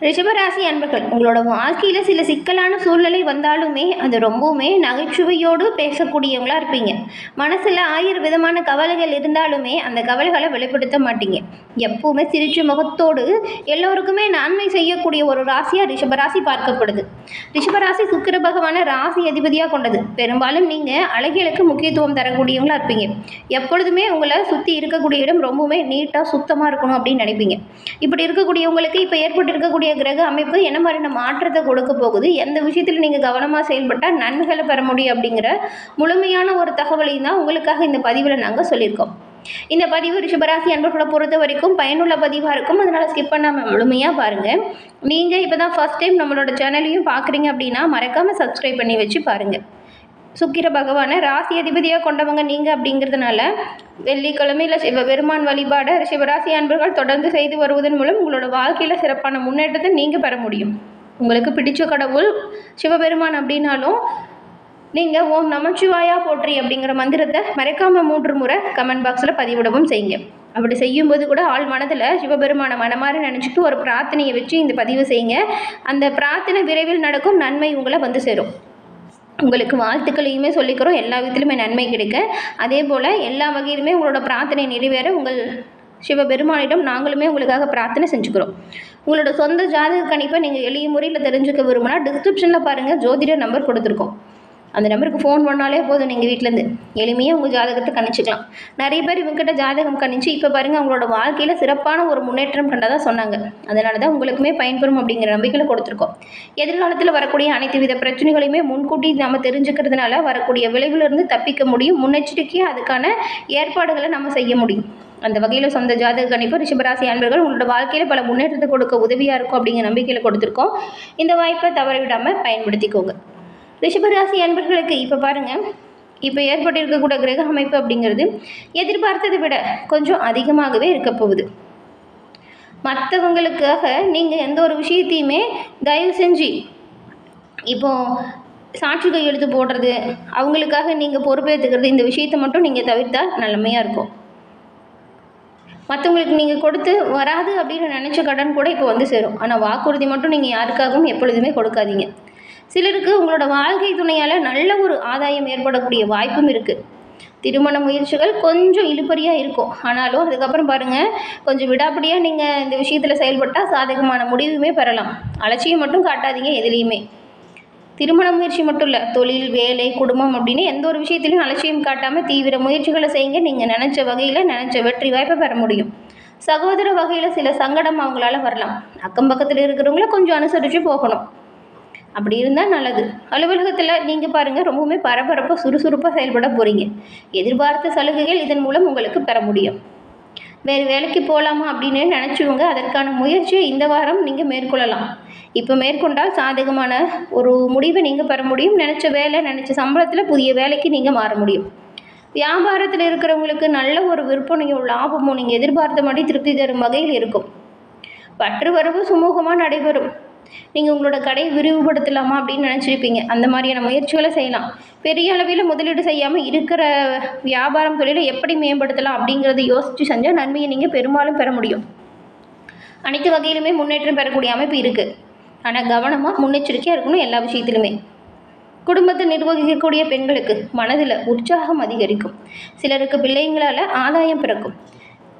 ரிஷபராசி அன்பர்கள், உங்களோட வாழ்க்கையில் சில சிக்கலான சூழ்நிலை வந்தாலுமே அது ரொம்பவுமே நகைச்சுவையோடு பேசக்கூடியவங்களா இருப்பீங்க. மனசில் 1000 விதமான கவலைகள் இருந்தாலுமே அந்த கவலைகளை வெளிப்படுத்த மாட்டீங்க. எப்பவுமே சிரிச்ச முகத்தோடு எல்லோருக்குமே நன்மை செய்யக்கூடிய ஒரு ராசியாக ரிஷபராசி பார்க்கப்படுது. ரிஷபராசி சுக்கிர பகவான ராசி அதிபதியாக கொண்டது. பெரும்பாலும் நீங்கள் அழகியலுக்கு முக்கியத்துவம் தரக்கூடியவங்களா இருப்பீங்க. எப்பொழுதுமே உங்களை சுற்றி இருக்கக்கூடிய இடம் ரொம்பவுமே நீட்டாக சுத்தமாக இருக்கணும் அப்படின்னு நினைப்பீங்க. இப்படி இருக்கக்கூடியவங்களுக்கு இப்போ ஏற்பட்டிருக்கக்கூடிய கிரக அமைப்பு என்ன மாதிரியான மாற்றத்தை கொடுக்க போகுது, எந்த விஷயத்தில் நீங்கள் கவனமாக செயல்பட்டால் நன்மைகளை பெற முடியும் அப்படிங்கிற முழுமையான ஒரு தகவலையும் தான் உங்களுக்காக இந்த பதிவில் நாங்கள் சொல்லியிருக்கோம். இந்த பதிவு ரிஷபராசி அன்பர்களை பொறுத்த வரைக்கும் பயனுள்ள பதிவாக இருக்கும். அதனால் ஸ்கிப் பண்ணாமல் முழுமையாக பாருங்கள். நீங்கள் இப்போ தான் ஃபர்ஸ்ட் டைம் நம்மளோட சேனலையும் பார்க்குறீங்க அப்படின்னா மறக்காமல் சப்ஸ்கிரைப் பண்ணி வச்சு பாருங்கள். சுக்கிர பகவானை ராசி அதிபதியாக கொண்டவங்க நீங்கள் அப்படிங்கிறதுனால வெள்ளிக்கிழமையில் சிவபெருமான் வழிபாடு ரிஷபராசி அன்பர்கள் தொடர்ந்து செய்து வருவதன் மூலம் உங்களோட வாழ்க்கையில் சிறப்பான முன்னேற்றத்தை நீங்கள் பெற முடியும். உங்களுக்கு பிடிச்ச கடவுள் சிவபெருமான் அப்படின்னாலும் நீங்கள் ஓம் நமச்சிவாயா போற்றி அப்படிங்கிற மந்திரத்தை மறக்காமல் 3 முறை கமெண்ட் பாக்ஸில் பதிவிடவும் செய்யுங்க. அப்படி செய்யும்போது கூட ஆள் மனதில் சிவபெருமான மனமாரி நினச்சிட்டு ஒரு பிரார்த்தனையை வச்சு இந்த பதிவு செய்யுங்க. அந்த பிரார்த்தனை விரைவில் நடக்கும், நன்மை உங்களை வந்து சேரும். உங்களுக்கு வாழ்த்துக்களையுமே சொல்லிக்கிறோம். எல்லா விதத்திலுமே நன்மை கிடைக்க, அதே போல் எல்லா வகையிலுமே உங்களோட பிரார்த்தனை நிறைவேற உங்கள் சிவபெருமானிடம் நாங்களுமே உங்களுக்காக பிரார்த்தனை செஞ்சுக்கிறோம். உங்களோட சொந்த ஜாதக கணிப்பை நீங்கள் எளிய முறையில் தெரிஞ்சுக்க விரும்பினா டிஸ்கிரிப்ஷனில் பாருங்கள், ஜோதிடர் நம்பர் கொடுத்துருக்கோம். அந்த நம்பருக்கு ஃபோன் பண்ணாலே போதும், நீங்கள் வீட்டிலேருந்து எளிமையாக உங்கள் ஜாதகத்தை கணிச்சிக்கலாம். நிறைய பேர் இவங்ககிட்ட ஜாதகம் கணிச்சு இப்போ பாருங்கள் அவங்களோட வாழ்க்கையில் சிறப்பான ஒரு முன்னேற்றம் கண்டதாக சொன்னாங்க. அதனால தான் உங்களுக்குமே பயன்பெறும் அப்படிங்கிற நம்பிக்கையில் கொடுத்துருக்கோம். எதிர்காலத்தில் வரக்கூடிய அனைத்து வித பிரச்சனைகளையுமே முன்கூட்டி நம்ம தெரிஞ்சுக்கிறதுனால வரக்கூடிய விளைவிலிருந்து தப்பிக்க முடியும். முன்னெச்சரிக்கையாக அதுக்கான ஏற்பாடுகளை நம்ம செய்ய முடியும். அந்த வகையில் சொந்த ஜாதக கணிப்பு ரிஷபராசி அன்பர்கள் உங்களோட வாழ்க்கையில் பல முன்னேற்றத்தை கொடுக்க உதவியாக இருக்கும் அப்படிங்கிற நம்பிக்கையில் கொடுத்துருக்கோம். இந்த வாய்ப்பை தவறவிடாமல் பயன்படுத்திக்கோங்க. ரிஷபராசி அன்பர்களுக்கு இப்போ பாருங்கள், இப்போ ஏற்பட்டிருக்கக்கூடிய கிரக அமைப்பு அப்படிங்கிறது எதிர்பார்த்ததை விட கொஞ்சம் அதிகமாகவே இருக்க போகுது. மற்றவங்களுக்காக நீங்கள் எந்த ஒரு விஷயத்தையுமே தயவு செஞ்சு இப்போது சாட்சி கையெழுத்து போடுறது, அவங்களுக்காக நீங்கள் பொறுப்பேற்றுக்கிறது, இந்த விஷயத்தை மட்டும் நீங்கள் தவிர்த்தால் நல்லமையாக இருக்கும். மற்றவங்களுக்கு நீங்கள் கொடுத்து வராது அப்படின்னு நினச்ச கடன் கூட இப்போ வந்து சேரும். ஆனால் வாக்குறுதி மட்டும் நீங்கள் யாருக்காகவும் எப்பொழுதுமே கொடுக்காதீங்க. சிலருக்கு உங்களோட வாழ்க்கை துணையால் நல்ல ஒரு ஆதாயம் ஏற்படக்கூடிய வாய்ப்பும் இருக்குது. திருமண முயற்சிகள் கொஞ்சம் இழுபறியாக இருக்கும். ஆனாலும் அதுக்கப்புறம் பாருங்கள், கொஞ்சம் விடாப்படியாக நீங்கள் இந்த விஷயத்தில் செயல்பட்டால் சாதகமான முடிவுமே பெறலாம். அலட்சியம் மட்டும் காட்டாதீங்க எதுலேயுமே. திருமண முயற்சி மட்டும் இல்லை, தொழில், வேலை, குடும்பம் அப்படின்னு எந்த ஒரு விஷயத்திலையும் அலட்சியம் காட்டாமல் தீவிர முயற்சிகளை செய்யுங்க. நீங்கள் நினச்ச வகையில் நினச்ச வெற்றி வாய்ப்பை பெற முடியும். சகோதர வகையில் சில சங்கடம் அவங்களால வரலாம். அக்கம் பக்கத்தில் இருக்கிறவங்கள கொஞ்சம் அனுசரித்து போகணும். அப்படி இருந்தால் நல்லது. அலுவலகத்தில் நீங்கள் பாருங்கள் ரொம்பவுமே பரபரப்பாக சுறுசுறுப்பாக செயல்பட போகிறீங்க. எதிர்பார்த்த சலுகைகள் இதன் மூலம் உங்களுக்கு பெற முடியும். வேறு வேலைக்கு போகலாமா அப்படின்னு நினச்சிவங்க அதற்கான முயற்சியை இந்த வாரம் நீங்கள் மேற்கொள்ளலாம். இப்போ மேற்கொண்டால் சாதகமான ஒரு முடிவை நீங்கள் பெற முடியும். நினச்ச வேலை, நினச்ச சம்பளத்தில் புதிய வேலைக்கு நீங்கள் மாற முடியும். வியாபாரத்தில் இருக்கிறவங்களுக்கு நல்ல ஒரு விற்பனையும் லாபமும் நீங்கள் எதிர்பார்த்த மாதிரி திருப்தி தரும் வகையில் இருக்கும். பற்று வரவு சுமூகமாக நடைபெறும். நீங்கள் உங்களோட கடையை விரிவுபடுத்தலாமா அப்படின்னு நினச்சிருப்பீங்க. அந்த மாதிரியான முயற்சிகளை செய்யலாம். பெரிய அளவில் முதலீடு செய்யாமல் இருக்கிற வியாபாரம் தொழிலை எப்படி மேம்படுத்தலாம் அப்படிங்கிறத யோசித்து செஞ்சால் நன்மையை நீங்கள் பெரும்பாலும் பெற முடியும். அனைத்து வகையிலுமே முன்னேற்றம் பெறக்கூடிய அமைப்பு இருக்குது. ஆனால் கவனமாக முன்னெச்சரிக்கையாக இருக்கணும் எல்லா விஷயத்திலுமே. குடும்பத்தை நிர்வகிக்கக்கூடிய பெண்களுக்கு மனதில் உற்சாகம் அதிகரிக்கும். சிலருக்கு பிள்ளைங்களால் ஆதாயம் பிறக்கும்.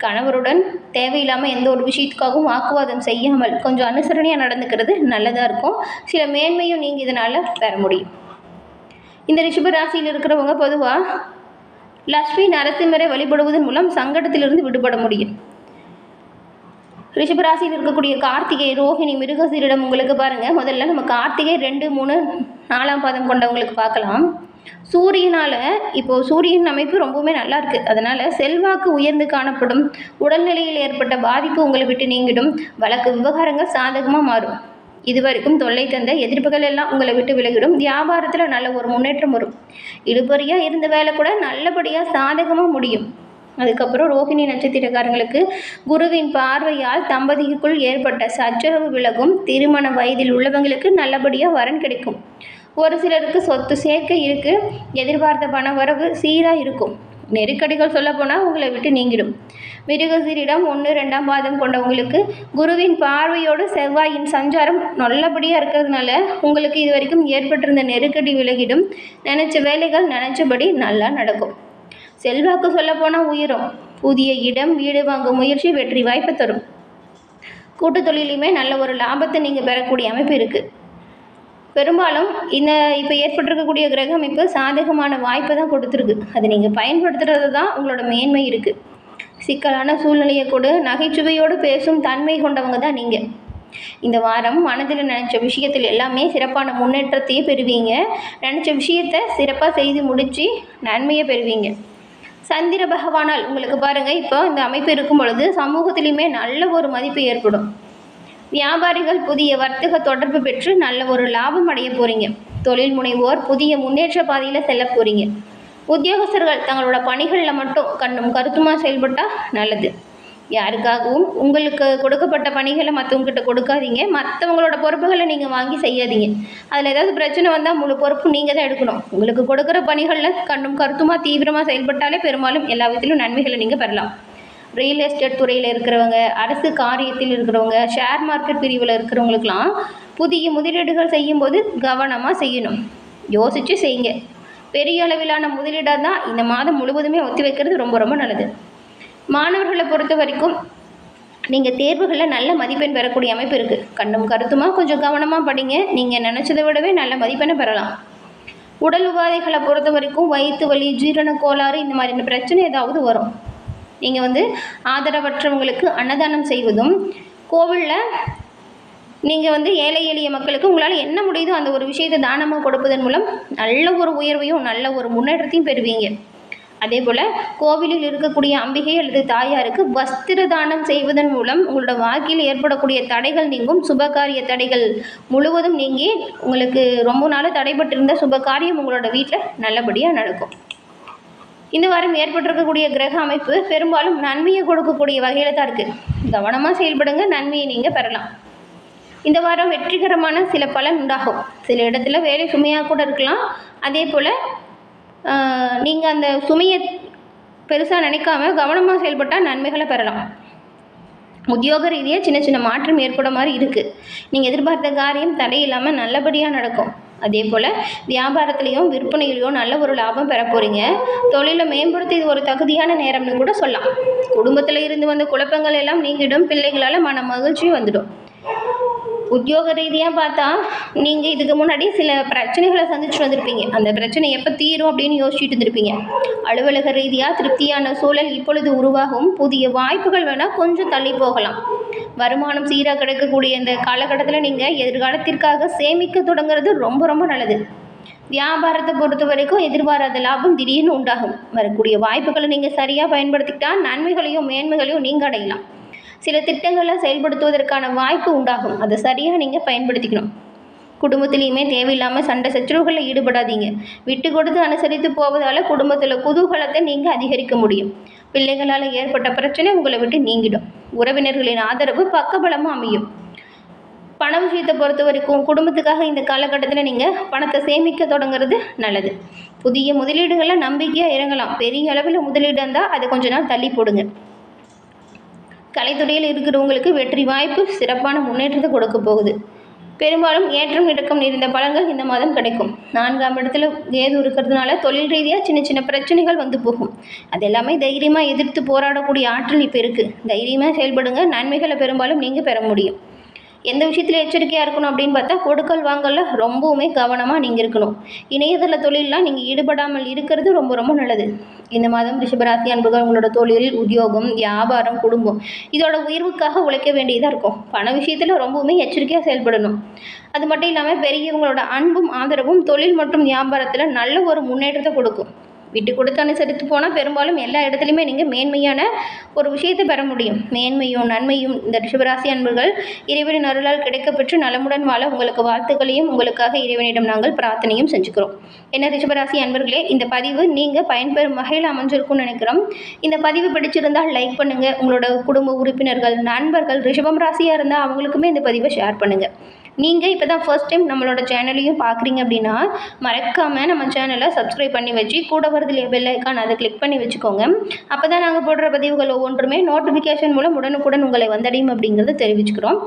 கணவருடன் தேவையில்லாமல் எந்த ஒரு விஷயத்துக்காகவும் வாக்குவாதம் செய்யாமல் கொஞ்சம் அனுசரணையாக நடந்துக்கிறது நல்லதாக இருக்கும். சில மேன்மையும் நீங்கள் இதனால் பெற முடியும். இந்த ரிஷபராசியில் இருக்கிறவங்க பொதுவாக லட்சுமி நரசிம்மரை வழிபடுவதன் மூலம் சங்கடத்திலிருந்து விடுபட முடியும். ரிஷபராசியில் இருக்கக்கூடிய கார்த்திகை, ரோஹிணி, மிருகசீரிடம் உங்களுக்கு பாருங்கள். முதல்ல நம்ம கார்த்திகை 2, 3, 4ஆம் பாதம் கொண்டவங்களுக்கு பார்க்கலாம். சூரியனால் இப்போது சூரியன் அமைப்பு ரொம்பவுமே நல்லா இருக்குது. அதனால் செல்வாக்கு உயர்ந்து காணப்படும். உடல்நிலையில் ஏற்பட்ட பாதிப்பு உங்களை விட்டு நீங்கிடும். வழக்கு விவகாரங்கள் சாதகமாக மாறும். இதுவரைக்கும் தொல்லை தந்த எதிர்ப்புகள் எல்லாம் உங்களை விட்டு விலகிடும். வியாபாரத்தில் நல்ல ஒரு முன்னேற்றம் வரும். இழுபறியாக இருந்த வேலை கூட நல்லபடியாக சாதகமாக முடியும். அதுக்கப்புறம் ரோஹிணி நட்சத்திரக்காரங்களுக்கு குருவின் பார்வையால் தம்பதிக்குள் ஏற்பட்ட சச்சரவு விலகும். திருமண வயதில் உள்ளவங்களுக்கு நல்லபடியாக வரன் கிடைக்கும். ஒரு சிலருக்கு சொத்து சேர்க்கை இருக்குது. எதிர்பார்த்த பண வரவு சீராக இருக்கும். நெருக்கடிகள் சொல்லப்போனால் உங்களை விட்டு நீங்கிடும். மிருகசீரிடம் 1, 2ஆம் பாதம் கொண்டவங்களுக்கு குருவின் பார்வையோடு செவ்வாயின் சஞ்சாரம் நல்லபடியாக இருக்கிறதுனால உங்களுக்கு இது வரைக்கும் ஏற்பட்டிருந்த நெருக்கடி விலகிடும். நினச்ச வேலைகள் நினச்சபடி நல்லா நடக்கும். செல்வாக்கு சொல்லப்போனால் உயரும். புதிய இடம் வீடு வாங்கும் முயற்சி வெற்றி வாய்ப்பு தரும். கூட்டு தொழிலையுமே நல்ல ஒரு லாபத்தை நீங்கள் பெறக்கூடிய அமைப்பு இருக்குது. பெரும்பாலும் இப்போ ஏற்பட்டிருக்கக்கூடிய கிரக அமைப்பு சாதகமான வாய்ப்பை தான் கொடுத்துருக்கு. அதை நீங்கள் பயன்படுத்துறது தான் உங்களோட மேன்மை இருக்குது. சிக்கலான சூழ்நிலையை கூட நகைச்சுவையோடு பேசும் தன்மை கொண்டவங்க தான் நீங்கள். இந்த வாரம் மனதில் நினச்ச விஷயத்தில் எல்லாமே சிறப்பான முன்னேற்றத்தையே பெறுவீங்க. நினச்ச விஷயத்தை சிறப்பாக செய்து முடித்து நன்மையை பெறுவீங்க. சந்திர பகவானால் உங்களுக்கு பாருங்கள், இப்போ இந்த அமைப்பு இருக்கும் பொழுது சமூகத்திலையுமே நல்ல ஒரு மதிப்பு ஏற்படும். வியாபாரிகள் புதிய வர்த்தக தொடர்பு பெற்று நல்ல ஒரு லாபம் அடைய போகிறீங்க. தொழில் முனைவோர் புதிய முன்னேற்ற பாதையில் செல்ல போகிறீங்க. உத்தியோகஸ்தர்கள் தங்களோட பணிகளில் மட்டும் கண்ணும் கருத்துமாக செயல்பட்டால் நல்லது. யாருக்காகவும் உங்களுக்கு கொடுக்கப்பட்ட பணிகளை மற்றவங்ககிட்ட கொடுக்காதீங்க. மற்றவங்களோட பொறுப்புகளை நீங்கள் வாங்கி செய்யாதீங்க. அதில் ஏதாவது பிரச்சனை வந்தால் முழு பொறுப்பு நீங்கள் தான் எடுக்கணும். உங்களுக்கு கொடுக்குற பணிகளில் கண்ணும் கருத்துமாக தீவிரமாக செயல்பட்டாலே பெரும்பாலும் எல்லா விதத்திலும் நன்மைகளை நீங்கள் பெறலாம். ரியல் எஸ்டேட் துறையில் இருக்கிறவங்க, அரசு காரியத்தில் இருக்கிறவங்க, ஷேர் மார்க்கெட் பிரிவில் இருக்கிறவங்களுக்கெல்லாம் புதிய முதலீடுகள் செய்யும்போது கவனமாக செய்யணும். யோசித்து செய்யுங்க. பெரிய அளவிலான முதலீடாக தான் இந்த மாதம் முழுவதுமே ஒத்தி வைக்கிறது ரொம்ப ரொம்ப நல்லது. மாணவர்களை பொறுத்த வரைக்கும் நீங்கள் தேர்வுகளில் நல்ல மதிப்பெண் பெறக்கூடிய அமைப்பு இருக்குது. கண்ணும் கருத்துமாக கொஞ்சம் கவனமாக படிங்க. நீங்கள் நினச்சதை விடவே நல்ல மதிப்பெண்ணை பெறலாம். உடல் உபாதைகளை பொறுத்த வரைக்கும் வயிற்று வலி, ஜீரண கோளாறு இந்த மாதிரியான பிரச்சனை ஏதாவது வரும். நீங்கள் ஆதரவற்றவங்களுக்கு அன்னதானம் செய்வதும், கோவிலில் நீங்கள் ஏழை எளிய மக்களுக்கு உங்களால் என்ன முடியுதோ அந்த ஒரு விஷயத்தை தானமாக கொடுப்பதன் மூலம் நல்ல ஒரு உயர்வையும் நல்ல ஒரு முன்னேற்றத்தையும் பெறுவீங்க. அதே போல் கோவிலில் இருக்கக்கூடிய அம்பிகை அல்லது தாயாருக்கு வஸ்திர தானம் செய்வதன் மூலம் உங்களோட வாழ்க்கையில் ஏற்படக்கூடிய தடைகள் நீங்கும். சுபகாரிய தடைகள் முழுவதும் நீங்கி உங்களுக்கு ரொம்ப நாள் தடைபட்டிருந்த சுபகாரியம் உங்களோட வீட்டில் நல்லபடியாக நடக்கும். இந்த வாரம் ஏற்பட்டிருக்கக்கூடிய கிரக அமைப்பு பெரும்பாலும் நன்மையை கொடுக்கக்கூடிய வகையில் தான் இருக்குது. கவனமாக செயல்படுங்க, நன்மையை நீங்கள் பெறலாம். இந்த வாரம் வெற்றிகரமான சில பலன் உண்டாகும். சில இடத்துல வேலை சுமையாக கூட இருக்கலாம். அதே போல் நீங்கள் அந்த சுமையை பெருசாக நினைக்காம கவனமாக செயல்பட்டால் நன்மைகளை பெறலாம். உத்தியோக ரீதியாக சின்ன சின்ன மாற்றம் ஏற்பட மாதிரி இருக்குது. நீங்கள் எதிர்பார்த்த காரியம் தடையில்லாமல் நல்லபடியாக நடக்கும். அதே போல் வியாபாரத்துலேயும் விற்பனையிலையும் நல்ல ஒரு லாபம் பெற போகிறீங்க. தொழிலை மேம்படுத்த இது ஒரு தகுதியான நேரம்னு கூட சொல்லலாம். குடும்பத்தில் இருந்து வந்த குழப்பங்கள் எல்லாம் நீங்கிடும். பிள்ளைகளால் மன மகிழ்ச்சியும் வந்துடும். உத்தியோக ரீதியாக பார்த்தா நீங்கள் இதுக்கு முன்னாடி சில பிரச்சனைகளை சந்திச்சுட்டு வந்திருப்பீங்க. அந்த பிரச்சனை எப்போ தீரும் அப்படின்னு யோசிச்சுட்டு இருந்திருப்பீங்க. அலுவலக ரீதியாக திருப்தியான சூழல் இப்பொழுது உருவாகும். புதிய வாய்ப்புகள் வேணால் கொஞ்சம் தள்ளி போகலாம். வருமானம் சீராக கிடைக்கக்கூடிய இந்த காலகட்டத்தில் நீங்கள் எதிர்காலத்திற்காக சேமிக்க தொடங்குறது ரொம்ப ரொம்ப நல்லது. வியாபாரத்தை பொறுத்த வரைக்கும் எதிர்பாராத லாபம் திடீர்னு உண்டாகும். வரக்கூடிய வாய்ப்புகளை நீங்கள் சரியாக பயன்படுத்திக்கிட்டால் நன்மைகளையும் மேன்மைகளையும் நீங்கள் அடையலாம். சில திட்டங்களை செயல்படுத்துவதற்கான வாய்ப்பு உண்டாகும். அதை சரியாக நீங்கள் பயன்படுத்திக்கணும். குடும்பத்திலையுமே தேவையில்லாமல் சண்டை சச்சரவுகளில் ஈடுபடாதீங்க. விட்டு கொடுத்து அனுசரித்து போவதால் குடும்பத்தில் குதூகலத்தை நீங்கள் அதிகரிக்க முடியும். பிள்ளைகளால் ஏற்பட்ட பிரச்சனை உங்களை விட்டு நீங்கிடும். உறவினர்களின் ஆதரவு பக்கபலமாக அமையும். பண விஷயத்தை பொறுத்த வரைக்கும் குடும்பத்துக்காக இந்த காலகட்டத்தில் நீங்கள் பணத்தை சேமிக்க தொடங்குறது நல்லது. புதிய முதலீடுகளை நம்பிக்கையாக இறங்கலாம். பெரிய அளவில் முதலீடு இருந்தால் அதை கொஞ்ச நாள் தள்ளி போடுங்க. கலைத்துறையில் இருக்கிறவங்களுக்கு வெற்றி வாய்ப்பு சிறப்பான முன்னேற்றத்தை கொடுக்க போகுது. பெரும்பாலும் ஏற்றம் இறக்கம் நிறைந்த பலன்கள் இந்த மாதம் கிடைக்கும். 4ஆம் இடத்துல கேது இருக்கிறதுனால தொழில் ரீதியாக சின்ன சின்ன பிரச்சனைகள் வந்து போகும். அது எல்லாமே தைரியமாக எதிர்த்து போராடக்கூடிய ஆற்றல் இப்போ இருக்குது. தைரியமாக செயல்படுங்க. நன்மைகளை பெரும்பாலும் நீங்கள் பெற முடியும். எந்த விஷயத்தில் எச்சரிக்கையாக இருக்கணும் அப்படின்னு பார்த்தா கொடுக்கல் வாங்கல ரொம்பவுமே கவனமாக நீங்கள் இருக்கணும். இணையதள தொழிலெலாம் நீங்கள் ஈடுபடாமல் இருக்கிறது ரொம்ப ரொம்ப நல்லது. இந்த மாதம் ரிஷபராசி அன்புகள் உங்களோட தொழில், உத்தியோகம், வியாபாரம், குடும்பம் இதோட உயர்வுக்காக உழைக்க வேண்டியதாக இருக்கும். பண விஷயத்தில் ரொம்பவுமே எச்சரிக்கையாக செயல்படணும். அது மட்டும் இல்லாமல் பெரியவங்களோட அன்பும் ஆதரவும் தொழில் மற்றும் வியாபாரத்தில் நல்ல ஒரு முன்னேற்றத்தை கொடுக்கும். விட்டு கொடுத்து அனுசரித்து போனால் பெரும்பாலும் எல்லா இடத்துலையுமே நீங்கள் மேன்மையான ஒரு விஷயத்தை பெற முடியும். மேன்மையும் நன்மையும் இந்த ரிஷபராசி அன்பர்கள் இறைவனின் அருளால் கிடைக்கப்பெற்று நலமுடன் வாழ உங்களுக்கு வாழ்த்துக்களையும் உங்களுக்காக இறைவனிடம் நாங்கள் பிரார்த்தனையும் செஞ்சுக்கிறோம். என்ன ரிஷபராசி அன்பர்களே, இந்த பதிவு நீங்கள் பயன்பெறும் வகையில் அமைஞ்சிருக்கும்னு நினைக்கிறோம். இந்த பதிவு பிடிச்சிருந்தால் லைக் பண்ணுங்கள். உங்களோட குடும்ப உறுப்பினர்கள், நண்பர்கள் ரிஷபம் ராசியாக இருந்தால் அவங்களுக்குமே இந்த பதிவை ஷேர் பண்ணுங்கள். நீங்கள் இப்போ தான் ஃபர்ஸ்ட் டைம் நம்மளோட சேனலையும் பார்க்குறீங்க அப்படின்னா மறக்காமல் நம்ம சேனலை சப்ஸ்கிரைப் பண்ணி வச்சு கூட வரதுல பெல் ஐக்கான் அதை கிளிக் பண்ணி வச்சுக்கோங்க. அப்போ தான் நாங்கள் போடுற பதிவுகள் ஒவ்வொன்றுமே நோட்டிஃபிகேஷன் மூலம் உடனுக்குடன் உங்களை வந்தடையும் அப்படிங்கிறத தெரிவிச்சுக்கிறோம்.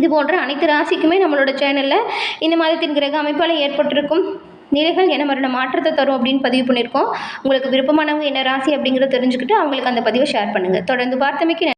இது போன்ற அனைத்து ராசிக்குமே நம்மளோட சேனலில் இந்த மாதத்தின் கிரக அமைப்பால் ஏற்பட்டிருக்கும் நிலைகள் என்ன மாதிரியான மாற்றத்தை தரும் அப்படின்னு பதிவு பண்ணியிருக்கோம். உங்களுக்கு விருப்பமானவங்க என்ன ராசி அப்படிங்கிறத தெரிஞ்சுக்கிட்டு அவங்களுக்கு அந்த பதிவை ஷேர் பண்ணுங்கள். தொடர்ந்து பார்த்தமைக்கு